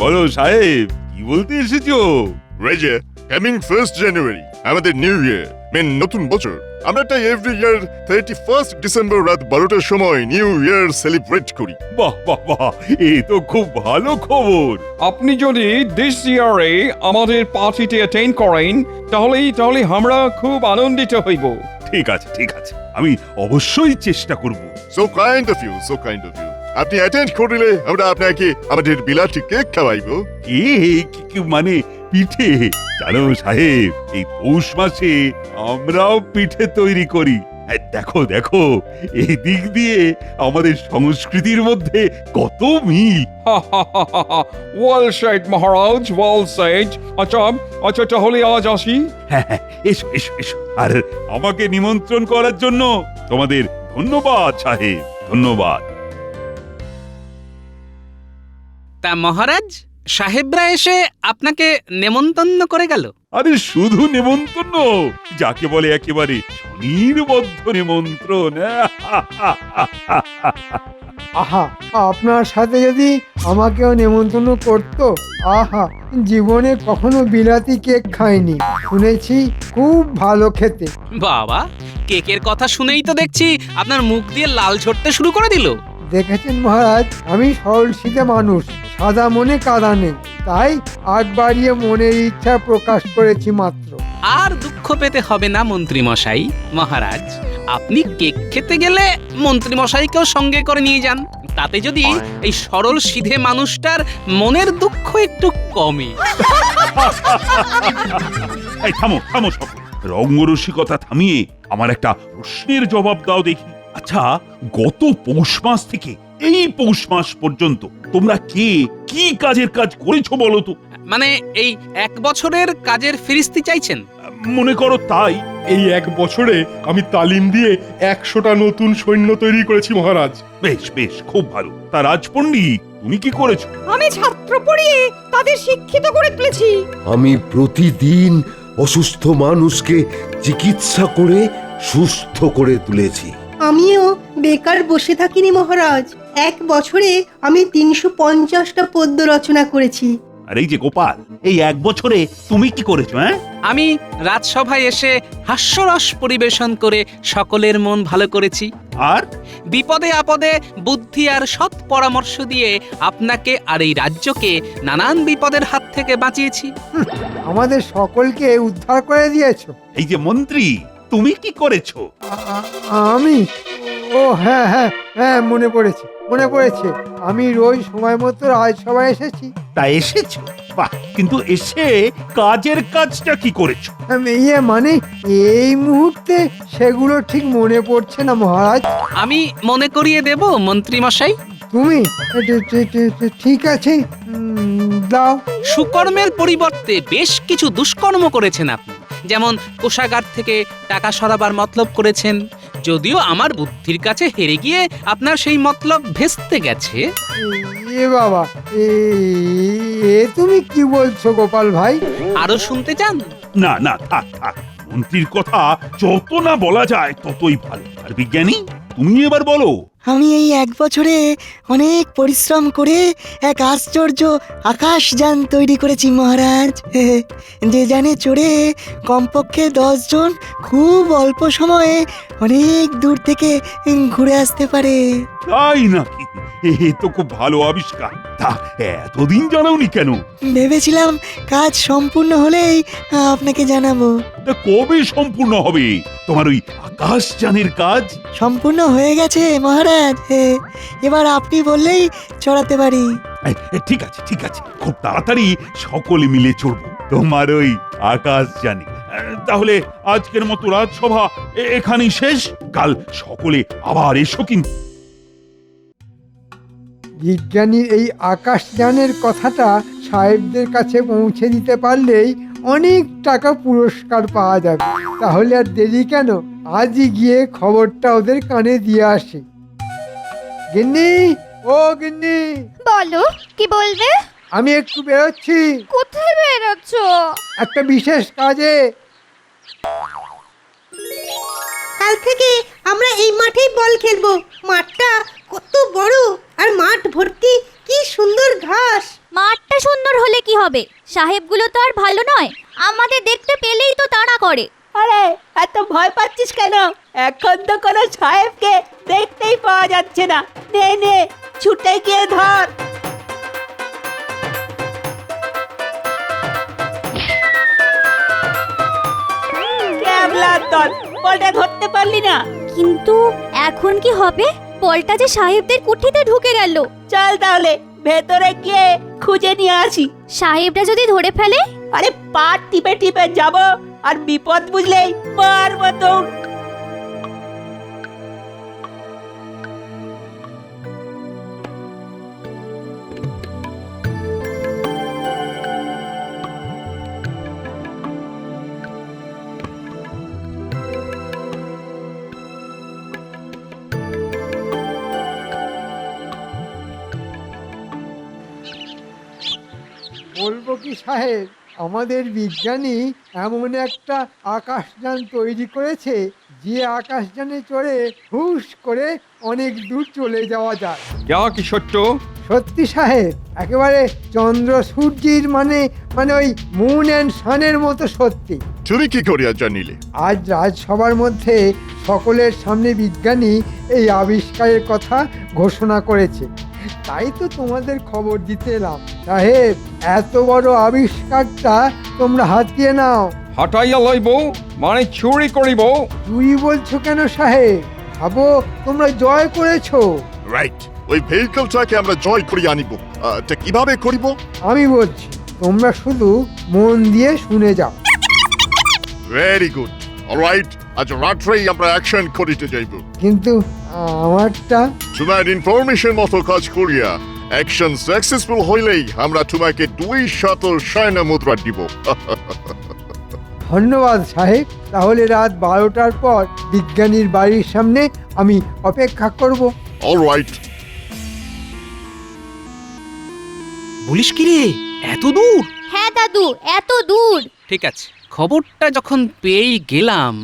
বলো সাহেব, কি বলতে এসেছো? রেজে, কামিং 1st জানুয়ারি আমাদের নিউ ইয়ার, নতুন বছর। আমরা তাই এভরি ইয়ার 31st ডিসেম্বর রাত 12টার সময় নিউ ইয়ার সেলিব্রেট করি। বাহ বাহ বাহ, এ তো খুব ভালো খবর। আপনি যদি দিস ইয়ারে আমাদের পার্টিতে অ্যাটেন্ড করেন তাহলে আমরা খুব আনন্দিত হইব। ঠিক আছে ঠিক আছে, আমি অবশ্যই চেষ্টা করব। So kind of you, so kind of you. আপনি অ্যাটেন্ড করলে আমরা আপনাকে আমাদের বিলাতি কেক খাওয়াইবো। মানে পিঠে? জানো সাহেব, এই পৌষ মাসে আমরাও পিঠে তৈরি করি। দেখো দেখো, এই দিক দিয়ে আমাদের সংস্কৃতির মধ্যে কত মিল। ওয়েল সেড মহারাজ, ওয়েল সেড। আচ্ছা তাহলে আজ আসি। হ্যাঁ হ্যাঁ, এসো এসো এসো। আর আমাকে নিমন্ত্রণ করার জন্য তোমাদের ধন্যবাদ সাহেব, ধন্যবাদ। তা মহারাজ, সাহেবরা এসে আপনাকে নেমন্তন্ন করে গেল? আরে শুধু নেমন্তন্ন, যাকে বলে একেবারে স্বনির্বদ্ধ নিমন্ত্রণ। আহা, আপনার সাথে যদি আমাকেও নেমন্তন্ন করতো, আহা, জীবনে কখনো বিলাতি কেক খাইনি, শুনেছি খুব ভালো খেতে। বাবা, কেকের কথা শুনেই তো দেখছি আপনার মুখ দিয়ে লাল ঝরতে শুরু করে দিল। দেখেছেন মহারাজ, আমি সরল সিধে মানুষ, সাদা মনে কাদা নেই, তাই আগ বাড়িয়ে মনের ইচ্ছা প্রকাশ করেছি মাত্র। আর দুঃখ পেতে হবে না মন্ত্রী মশাই। মহারাজ, আপনি কেক খেতে গেলে মন্ত্রী মশাইকেও সঙ্গে করে নিয়ে যান, তাতে যদি এই সরল সিধে মানুষটার মনের দুঃখ একটু কমে। এই থামো থামো সব, রঙ্গরসিকতা থামিয়ে আমার একটা প্রশ্নের জবাব দাও দেখি। আচ্ছা, গত পৌষ মাস থেকে এই পৌষ মাস পর্যন্ত তোমরা কে কি কাজের কাজ করেছো বলো তো? মানে এই 1 বছরের কাজের ফিরিস্তি চাইছেন? মনে করো তাই। এই 1 বছরে আমি তালিম দিয়ে 100টা নতুন সৈন্য তৈরি করেছি মহারাজ। বেশ বেশ, খুব ভালো। তা রাজপণ্ডিত, তুমি কি করেছো? আমি ছাত্র পড়িয়ে তাদের শিক্ষিত করে তুলেছি। আমি প্রতিদিন অসুস্থ মানুষকে চিকিৎসা করে সুস্থ করে তুলেছি। আমিও বেকার বসে থাকিনি মহারাজ। 1 বছরে আমি 350টা পদ্য রচনা করেছি। আর এই যে গোপাল, এই 1 বছরে তুমি কি করেছো? হ্যাঁ, আমি রাজসভায় এসে হাস্যরস পরিবেশন করে সকলের মন ভালো করেছি। আর বিপদে আপদে বুদ্ধি আর সৎ পরামর্শ দিয়ে আপনাকে আর এই রাজ্যকে নানান বিপদের হাত থেকে বাঁচিয়েছি। আমাদের সকলকে উদ্ধার করে দিয়েছো। এই যে মন্ত্রী, তুমি কি করেছো? আমি, ও হ্যাঁ হ্যাঁ হ্যাঁ, মনে পড়েছে, আমি রোজ সময় মতো রাজসভায় এসেছি। তা এসেছো? বাহ, কিন্তু এসে কাজের কাজটা কি করেছো? মানে এই মুহূর্তে সেগুলো ঠিক মনে পড়ছে না মহারাজ। আমি মনে করিয়ে দেব মন্ত্রী মশাই। তুমি ঠিক আছে, দাও। সুকর্মের পরিবর্তে বেশ কিছু দুষ্কর্ম করেছেন আপনি। যেমন কোষাগার থেকে টাকা সরাবার মতলব করেছেন, যদিও আমার বুদ্ধির কাছে হেরে গিয়ে আপনার সেই মতলব ভেস্তে গেছে। এ বাবা, এ তুমি কি বলছো গোপাল ভাই? আরো শুনতে চান? না না, থাক থাক, মন্ত্রীর কথা যত না বলা যায় ততই ভালো। আর বিজ্ঞানী, তুমি এবার বলো। আমি এই 1 বছরে অনেক পরিশ্রম করে এক আশ্চর্য আকাশযান তৈরি করেছি মহারাজ। যে যানে চড়ে কমপক্ষে 10 জন খুব অল্প সময়ে অনেক দূর থেকে ঘুরে আসতে পারে। তাই নাকি? এ তো খুব ভালো আবিষ্কার। তা এতদিন জানাওনি কেন? ভেবেছিলাম কাজ সম্পূর্ণ হলেই আপনাকে জানাবো। তা কবে সম্পূর্ণ হবে তোমার ওই আকাশযানের কাজ? সম্পূর্ণ হয়ে গেছে মহারাজ, এবার আপনি বললেই চড়াতে পারি। ঠিক আছে ঠিক আছে, খুব তাড়াতাড়ি সকলে মিলে চড়বো তোমার ওই আকাশযানে। তাহলে আজকের মতো রাজসভা এখানেই শেষ। কাল সকলে আবার এসো কিন্তু। বিজ্ঞানীর এই আকাশযানের কথাটা সাহেবদের কাছে পৌঁছে দিতে পারলেই অনেক টাকা পুরস্কার পাওয়া যাবে। তাহলে আর দেরি কেন, আজই গিয়ে খবরটা ওদের কানে দিয়ে আসি। গিন্নি, ও গিন্নি, বলো, কি বলবে? আমি একটু বেরোচ্ছি। কোথায় বেরোচ্ছ? একটা বিশেষ কাজে। কাল থেকে আমরা এই মাঠেই বল খেলবো। মাঠটা কত বড়, আর মাঠ ভর্তি কি সুন্দর ঘাস। মাঠটা হবে? সাহেবগুলো তো আর ভালো নয়, আমাদের দেখতে পেলেই তো তাড়া করে। আরে এত ভয় পাচ্ছিস কেন? এখন তো কোনো সাহেবকে দেখতেই পাওয়া যাচ্ছে না। নে নে, ছুটে গিয়ে ধর। ক্যাবলার দল, বলটা ধরতে পারলি না? কিন্তু এখন কি হবে? বলটা যে সাহেবদের কুঠিতে ঢুকে গেল। চল তাহলে ভেতরে গিয়ে খুঁজে নিয়ে আসি। সাহেবরা যদি ধরে ফেলে? আরে পা টিপে টিপে যাব, আর বিপদ বুঝলেই মারবো দৌড়। বলবো কি সাহেব, আমাদের বিজ্ঞানী এমন একটা আকাশযান তৈরি করেছে যে আকাশযানে চড়ে হুশ করে অনেক দূর চলে যাওয়া যায়। কি সত্য? সত্যি সাহেব, একেবারে চন্দ্র সূর্যের মানে ওই মুন অ্যান্ড সানের মতো সত্যি। তুমি কি করিয়া জানিলে? আজ রাজসভার মধ্যে সকলের সামনে বিজ্ঞানী এই আবিষ্কারের কথা ঘোষণা করেছে, তাই তো তোমাদের খবর দিতে এলাম। সাহেব, এত বড় আবিষ্কারটা তোমরা হাতিয়ে নাও। হাটাইয়া লইব মানে চুরি করিব? চুরি বলছো কেন সাহেব? ভাবো তোমরা জয় করেছো। রাইট, ওই ভেহিকলটাকে আমরা জয় করিয়া আনিব। তা কিভাবে করিব? আমি বলছি, তোমরা শুধু মন দিয়ে শুনে যাও। Very good. অলরাইট, আজ রাত্রেই আমরা অ্যাকশন করিতে যাইব। কিন্তু আমারটা? তোমার ইনফরমেশন মতো কাজ করিয়া অ্যাকশন সাকসেসফুল হইলেই আমরা তোমাকে 200 সৈন্য মুদ্রা দিব। ধন্যবাদ সাহেব। তাহলে রাত 12টার পর বিজ্ঞানীর বাড়ির সামনে আমি অপেক্ষা করব। অলরাইট। বলিস কি রে, এত দূর? হ্যাঁ দাদু, এত দূর। ঠিক আছে, খবরটা যখন পেয়েই গেলাম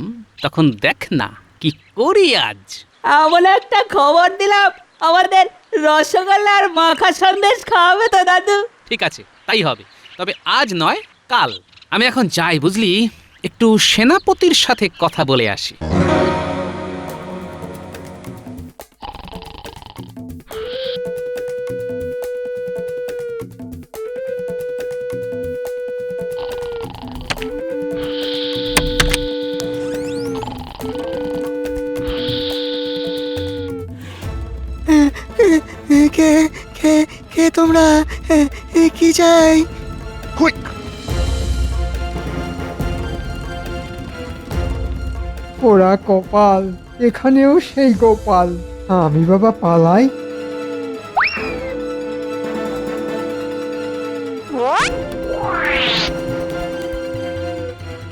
তখন দেখ না কি করি আজ। এমন একটা খবর দিলাম, আমাদের রসগোল্লা আর মাখা সন্দেশ খাওয়াবে তো দাদু? ঠিক আছে, তাই হবে। তবে আজ নয়, কাল। আমি এখন যাই, বুঝলি, একটু সেনাপতির সাথে কথা বলে আসি। কে কে কে তোমরা? কি চাই? কুইক! পোড়া কপাল, এখানেও সেই গোপাল। আমি বাবা পালাই।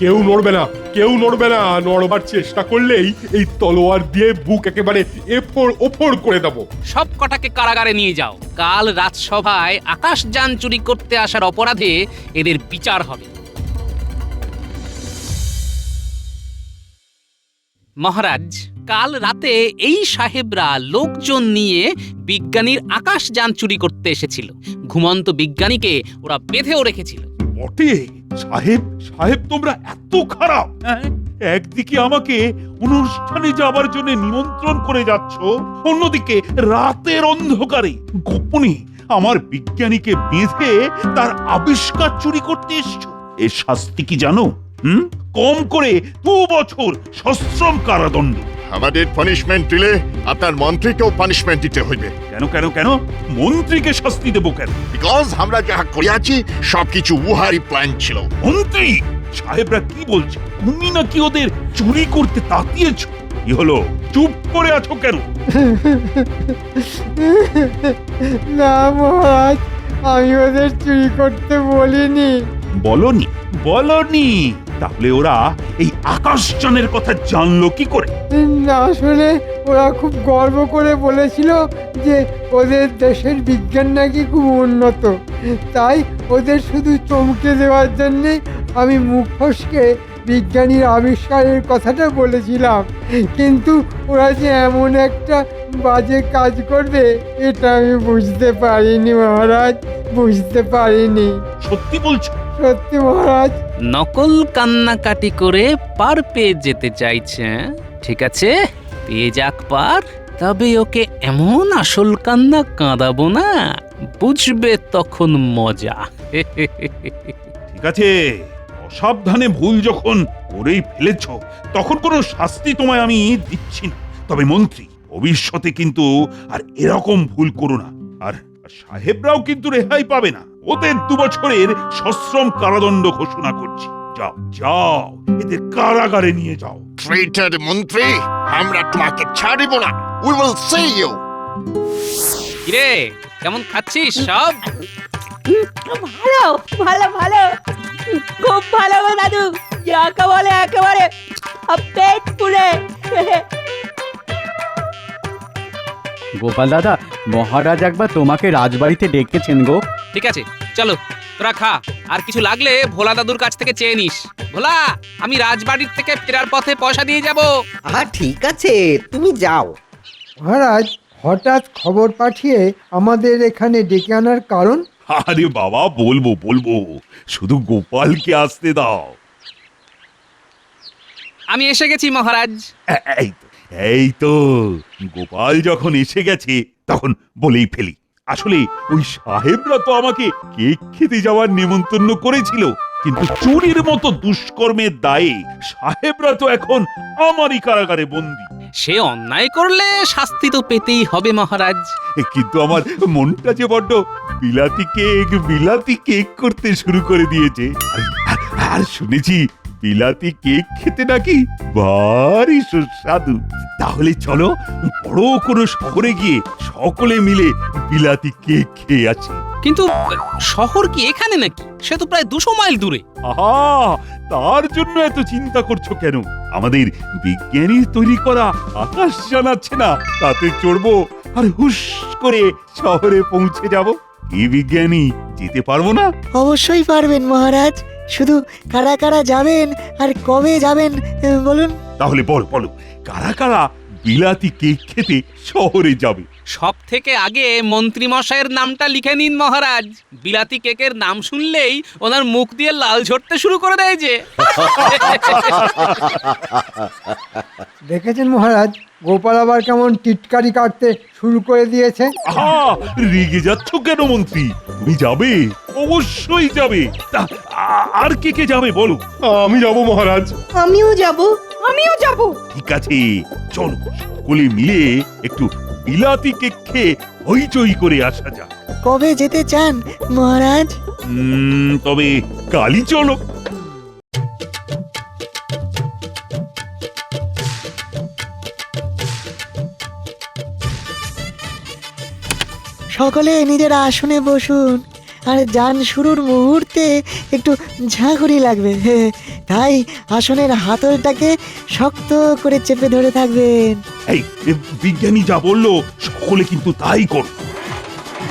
কেউ নড়বে না, কেউ নড়বে না। নড়বার চেষ্টা করলেই এই তলোয়ার দিয়ে বুক একেবারে ওপর করে দেবো। সব কটাকে কারাগারে নিয়ে যাও। কাল রাজসভায় আকাশযান চুরি করতে আসার অপরাধে এদের বিচার হবে। মহারাজ, কাল রাতে এই সাহেবরা লোকজন নিয়ে বিজ্ঞানীর আকাশযান চুরি করতে এসেছিল। ঘুমন্ত বিজ্ঞানীকে ওরা বেঁধেও রেখেছিল। বটে সাহেব, সাহেব তোমরা এত খারাপ? হ্যাঁ? একদিকে আমাকে অনুষ্ঠানে যাবার জন্য নিমন্ত্রণ করে যাচ্ছ, অন্যদিকে রাতের অন্ধকারে গোপনে আমার বিজ্ঞানীকে বেঁধে তার আবিষ্কার চুরি করতে এসছো। এর শাস্তি কি জানো? কম করে 2 বছর সশ্রম কারাদণ্ড। আমাদের পানিশমেন্ট দিলে আপনার মন্ত্রীকেও পানিশমেন্ট দিতে হইবে। কেন কেন কেন? মন্ত্রীকে শাস্তি দেব কেন? বিকজ আমরা যা করিয়াছি সবকিছু উহারই প্ল্যান ছিল। মন্ত্রী সাহেবরা কি বলছে? তুমি নাকি ওদের চুরি করতে তাতিয়েছ? কি হলো, চুপ করে আছো কেন? না মহারাজ, আমি ওদের চুরি করতে বলিনি। বলনি? বলনি? তাহলে ওরা এই আকাশযানের কথা জানলো কি করে? না, আসলে ওরা খুব গর্ব করে বলেছিল যে ওদের দেশের বিজ্ঞান নাকি খুব উন্নত, তাই ওদের শুধু চমকে দেওয়ার জন্যে আমি মুখ ফসকে বিজ্ঞানীর আবিষ্কারের কথাটা বলেছিলাম। কিন্তু ওরা যে এমন একটা বাজে কাজ করবে এটা আমি বুঝতে পারিনি মহারাজ। বুঝতে পারিনি। সত্যি বলছো? সত্যি মহারাজ। নকল কান্নাকাটি করে পার পেয়ে যেতে চাইছে, ঠিক আছে, পেয়ে যাক পার, তবে ওকে এমন আসল কান্না কাঁদাবো না, বুঝবে তখন মজা। ঠিক আছে, অসাবধানে ভুল যখন করেই ফেলেছ, তখন কোনো শাস্তি তোমায় আমি দিচ্ছি না। তবে মন্ত্রী, ভবিষ্যতে কিন্তু আর এরকম ভুল করো না। আর সাহেবরাও কিন্তু রেহাই পাবে না। ওদের 2 বছরের সশ্রম কারাদণ্ড ঘোষণা করছি। যাও যাও, এদের কারাগারে নিয়ে যাও। ট্রেটার মন্ত্রী, আমরা তোমাকে ছাড়িব না। We will see you. কিরে, কেমন খাচ্ছিস সব? ভালো ভালো ভালো, খুব ভালো গো দাদু, যাকে বলে একেবারে পেট পুরে। গোপাল দাদা, মহারাজ একবার তোমাকে রাজবাড়িতে ডেকেছেন গো। ঠিক আছে, চলো তোরা খা, আর কিছু লাগলে ভোলা দাদুর কাছ থেকে চেয়ে নিস। ভোলা, আমি রাজবাড়ির থেকে ফেরার পথে পয়সা দিয়ে যাব। ঠিক আছে, তুমি যাও। মহারাজ, হঠাৎ খবর পাঠিয়ে আমাদের এখানে ডেকে আনার কারণ? আরে বাবা, বলবো বলবো, শুধু গোপালকে আসতে দাও। আমি এসে গেছি মহারাজ। এই তো, এই তো, গোপাল যখন এসে গেছে তখন বলেই ফেলি। আসলে ওই সাহেবরা তো আমাকে কেক খেতে যাওয়ার নেমন্তন্ন করেছিল, কিন্তু চুরির মতো দুষ্কর্মের দায়ে সাহেবরা তো এখন আমারই কারাগারে বন্দী। সে অন্যায় করলে শাস্তি তো পেতেই হবে মহারাজ। কিন্তু আমার মনটা যে বড্ড বিলাতি কেক করতে শুরু করে দিয়েছে। আর শুনেছি বিলাতি কেক খেতে নাকি ভারী সুস্বাদু। তাহলে চলো বড় কোনো শহরে গিয়ে সকলে মিলে বিলাতি কেক খেয়ে আসি। কিন্তু শহর কি এখানে নাকি? সে তো প্রায় 200 মাইল দূরে। আহা, তার জন্য এত চিন্তা করছো কেন? আমাদের বিজ্ঞানীর তৈরি করা আকাশ জানাচ্ছে না, তাতে চড়বো আর হুশ করে শহরে পৌঁছে যাব। এই বিজ্ঞানী, যেতে পারবো না? অবশ্যই পারবেন মহারাজ, শুধু কারা কারা যাবেন আর কবে যাবেন বলুন। তাহলে বলো কারা কারা বিলাতি কেক খেতে শহরে যাবে? সব থেকে আগে মন্ত্রী মশাইয়ের নামটা লিখে নিন মহারাজ। বিলাতি কেকের নাম শুনলেই ওনার মুখ দিয়ে লাল ঝরতে শুরু করে দেয় যে। দেখেছেন মহারাজ, গোপাল আবার কেমন টিটকারি কাটতে শুরু করে দিয়েছে। আহা, রেগে যাচ্ছ কেন মন্ত্রী? তুমি যাবে, অবশ্যই যাবে। তা আর কে যাবে বলো? আমি যাব মহারাজ। আমিও যাব। আমিও যাব। ঠিক আছে, চলো সকলে মিলে একটু বিলাতি কেক খেয়ে হইচই করে আসা যাক। কবে যেতে চান মহারাজ? তবে কালই চলো। সকলে নিজের আসনে বসুন, আর যান শুরুর মুহূর্তে একটু ঝাঁকুনি লাগবে, তাই আসনের হাতলটাকে শক্ত করে চেপে ধরে থাকবেন। এই বিজ্ঞানী যা বললো সকলে কিন্তু তাই কর।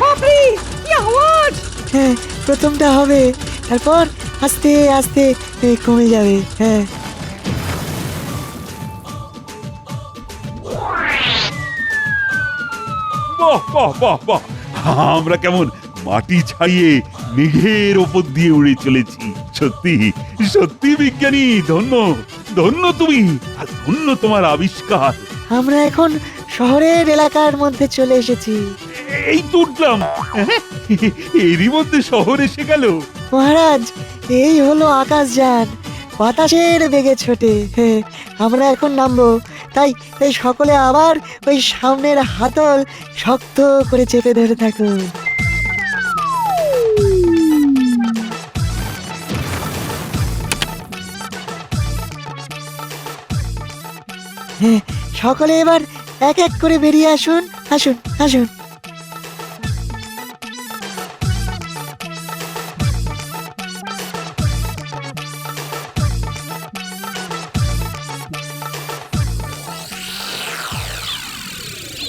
বাপরে, কি আওয়াজ! হ্যাঁ, প্রথমটা হবে, তারপর আস্তে আস্তে কমে যাবে। হ্যাঁ, বাহ বাহ বাহ বাহ, আমরা কেমন মাটি ছাইয়ে মেঘের ওপর দিয়ে উড়ে চলেছি। সত্যি সত্যি বিজ্ঞানী, ধন্য ধন্য তুমি, আর ধন্য তোমার আবিষ্কার। আমরা এখন শহরের এলাকার মধ্যে চলে এসেছি। এই তো উঠলাম, এরই মধ্যে শহর এসে গেল। মহারাজ, এই হলো আকাশযান, বাতাসের বেগে ছোটে। আমরা এখন নামবো, তাই তাই সকলে আবার ওই সামনের হাতল শক্ত করে চেপে ধরে থাকুন। হ্যাঁ, সকলে এবার এক এক করে বেরিয়ে আসুন, আসুন আসুন।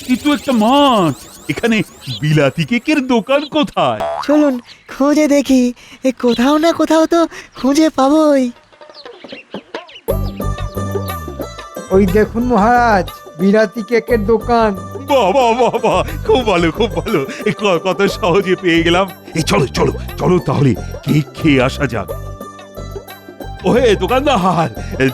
কিন্তু একটা মাঠ, এখানে বিলাতি কেকের দোকান কোথায়? চলুন খুঁজে দেখি, কোথাও না কোথাও তো খুঁজে পাবোই। ওই দেখুন মহারাজ, বিলাতি কেকের দোকান। বাহ বাহ বাহ বাহ, খুব ভালো খুব ভালো। কত সহজে পেয়ে গেলাম। এই চলো চলো চলো তাহলে কেক খেয়ে আসা যাক। ওহে দোকানদার,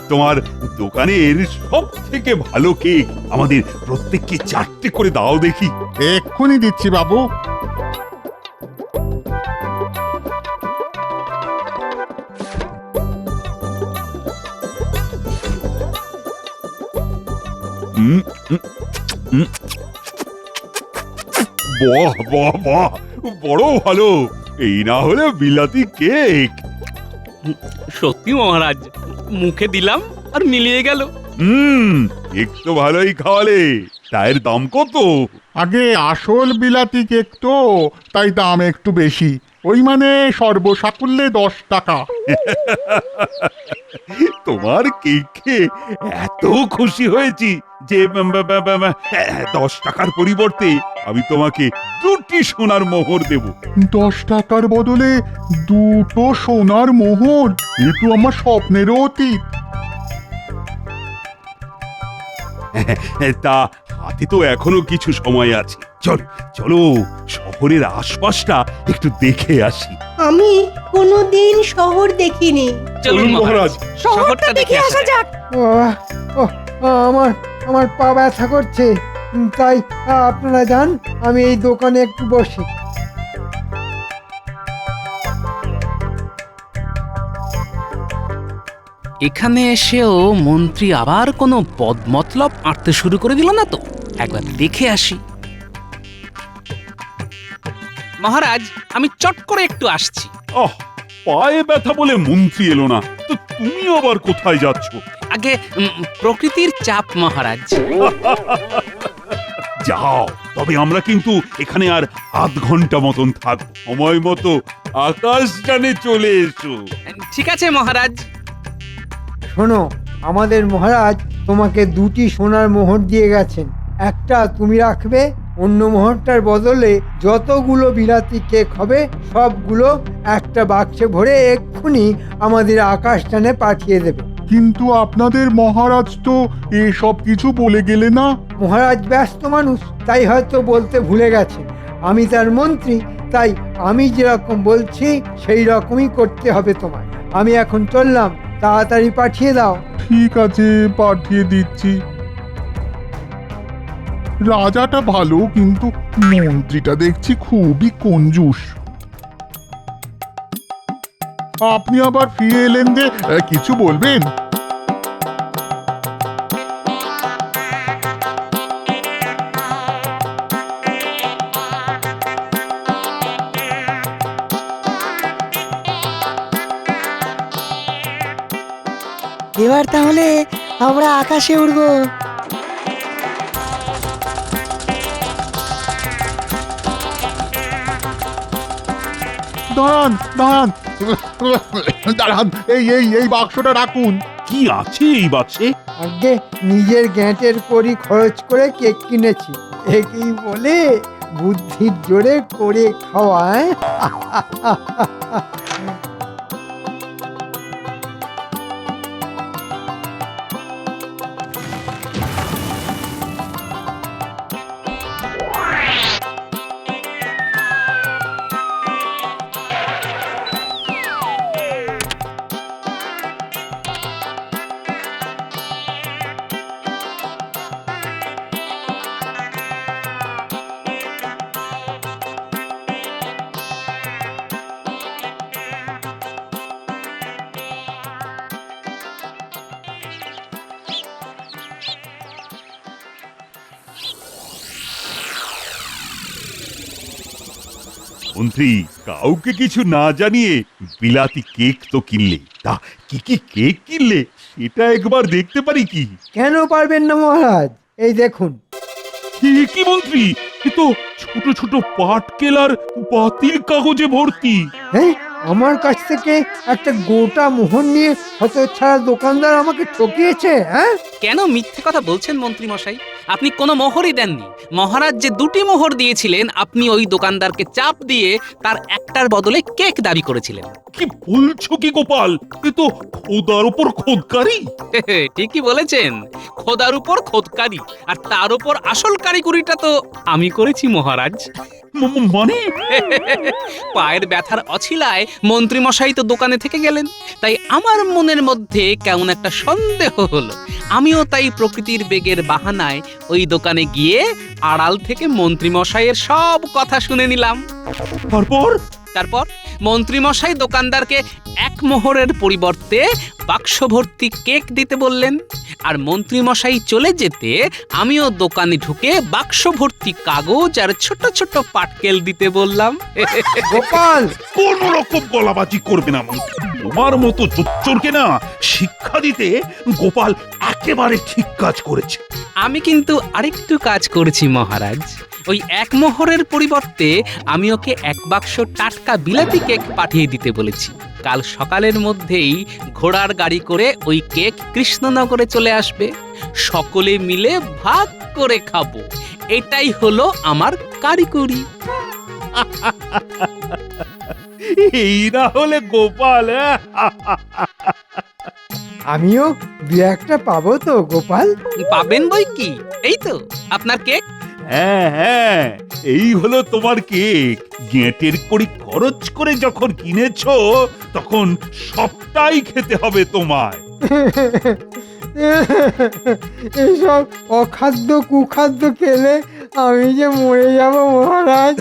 তোমার দোকানের সব থেকে ভালো কেক আমাদের প্রত্যেককে 4টে করে দাও দেখি। এক্ষুনি দিচ্ছি বাবু। হুম, হুম, হুম। বাহ বাহ বাহ, বড় ভালো। এই না হলে বিলাতি কেক। সত্যি মহারাজ, মুখে দিলাম আর মিলিয়ে গেল। কেক তো ভালোই খাওয়ালে। তার দাম কত? আগে আসল বিলাতি কেক তো, তাই দাম একটু বেশি। ওই মানে সর্বসাকুল্যে 10 টাকা। তোমার কেক খেয়ে এত খুশি হয়েছি যে 10 টাকার পরিবর্তে আমি তোমাকে 2টি সোনার মোহর দেব। 10 টাকার বদলে 2টো সোনার মোহর, এ তো আমার স্বপ্নেরও অতীত। তা হাতে তো এখনো কিছু সময় আছে। চলো চলো, শহরের আশপাশটা একটু দেখে আসি। আমি কোনোদিন শহর দেখিনি। চলুন মহারাজ, শহরটা দেখে আসা যাক। ওহ, ওহ, আমার আমার পা ব্যথা করছে। তাই আপনারা যান, আমি এই দোকানে একটু বসি। এখানে এসেও মন্ত্রী আবার কোনো বদমতলব আঁটতে শুরু করে দিল না তো? একবার দেখে আসি। মহারাজ, আমি চট করে একটু আসছি। আহ, পায়ে ব্যথা বলে মন্ত্রী এলো না তো তুমি আবার কোথায় যাচ্ছ? আগে প্রকৃতির চাপ মহারাজ। যাও, তবে আমরা কিন্তু এখানে আর আধ ঘন্টা মতন থাকবো। সময় মতো আকাশযানে চলে এসো। ঠিক আছে মহারাজ। শোনো, আমাদের মহারাজ তোমাকে 2টি সোনার মোহর দিয়ে গেছেন। একটা তুমি রাখবে, অন্য মোহরটার বদলে যতগুলো বিলাতি কেক হবে সবগুলো একটা বাক্সে ভরে এক্ষুনি আমাদের আকাশযানে পাঠিয়ে দেবে। কিন্তু আপনাদের মহারাজ তো এসব কিছু বলে গেলে না। মহারাজ ব্যস্ত মানুষ, তাই হয়তো বলতে ভুলে গেছে। আমি তার মন্ত্রী, তাই আমি যেরকম বলছি সেই রকমই করতে হবে তোমার। আমি এখন চললাম, তাড়াতাড়ি পাঠিয়ে দাও। ঠিক আছে, পাঠিয়ে দিচ্ছি। রাজাটা ভালো, কিন্তু মন্ত্রীটা দেখছি খুবই কঞ্জুস। আপনি আবার ফিরে এলেন যে, কিছু বলবেন? এবার তাহলে আমরা আকাশে উড়বো। দাঁড়ান দাঁড়ান দাঁড়ান, এই এই এই বাক্সটা রাখুন। কি আছে এই বাক্সে? আগে নিজের গ্যাঁটের কড়ি খরচ করে কেক কিনেছি, একেই বলে বুদ্ধির জোরে করে খাওয়ায়। মন্ত্রী, কাউকে কিছু না জানিয়ে বিলাতি কেক তো কিনলে। তা কি কি কেক কিনলে সেটা একবার দেখতে পারি কি? কেন পারবেন না মহারাজ? এই দেখুন। কি মন্ত্রী, এ তো ছোট ছোট পাটকেল আর বাতিল কাগজে ভর্তি। হ্যাঁ, আমার কাছ থেকে একটা গোটা মোহর নিয়ে হতচ্ছাড়া দোকানদার আমাকে ঠকিয়েছে। হ্যাঁ, কেন মিথ্যে কথা বলছেন মন্ত্রী মশাই? আপনি কোনো মোহরই দেননি। মহারাজ যে 2টি মোহর দিয়েছিলেন, আপনি ওই দোকানদারকে চাপ দিয়ে তার একটার বদলে কেক দাবি করেছিলেন। কি বলছো কি গোপাল, এ তো খোদার উপর খোদকারি। ঠিকই বলেছেন, খোদার উপর খোদকারি, আর তার উপর আসল কারিগরিটা তো আমি করেছি মহারাজ। মানে পায়ের ব্যথার অছিলায় মন্ত্রী মশাই তো দোকানে থেকে গেলেন, তাই আমার মনের মধ্যে কেমন একটা সন্দেহ হলো। আমিও তাই প্রকৃতির বেগের বাহানায় ওই দোকানে গিয়ে আড়াল থেকে মন্ত্রী মশাইয়ের সব কথা শুনে নিলাম। তারপর মন্ত্রী মশাই দোকানদারকে 1 মোহরের পরিবর্তে বাক্স ভর্তি কেক দিতে বললেন, আর মন্ত্রী মশাই চলে যেতে আমিও দোকানে ঢুকে বাক্স ভর্তি কাগজ আর ছোট ছোট পাটকেল দিতে বললাম। গোপাল, কোন রকম গলাবাজি করবে না মন্ত্রী। তোমার মতো জোচ্চোরকে না শিক্ষা দিতে গোপাল একেবারে ঠিক কাজ করেছে। আমি কিন্তু আরেকটু কাজ করেছি মহারাজ। ওই 1 মোহরের পরিবর্তে আমি ওকে 1 বাক্স টাটকা বিলাতি কেক পাঠিয়ে দিতে বলেছি। কাল সকালের মধ্যেই ঘোড়ার গাড়ি করে ওই কেক কৃষ্ণনগরে চলে আসবে। সকলে মিলে ভাগ করে খাবো। এটাই হলো আমার কারিগরি। এই না হলে গোপাল। আমিও 2-1টা পাবো তো গোপাল? পাবেন বই কি, এই তো আপনার কেক। হ্যাঁ হ্যাঁ, এই হলো তোমার কেক। গেঁটের কড়ি খরচ করে যখন কিনেছো, তখন সবটাই খেতে হবে তোমায়। এসব অখাদ্য কুখাদ্য খেলে আমি যে মরে যাব মহারাজ।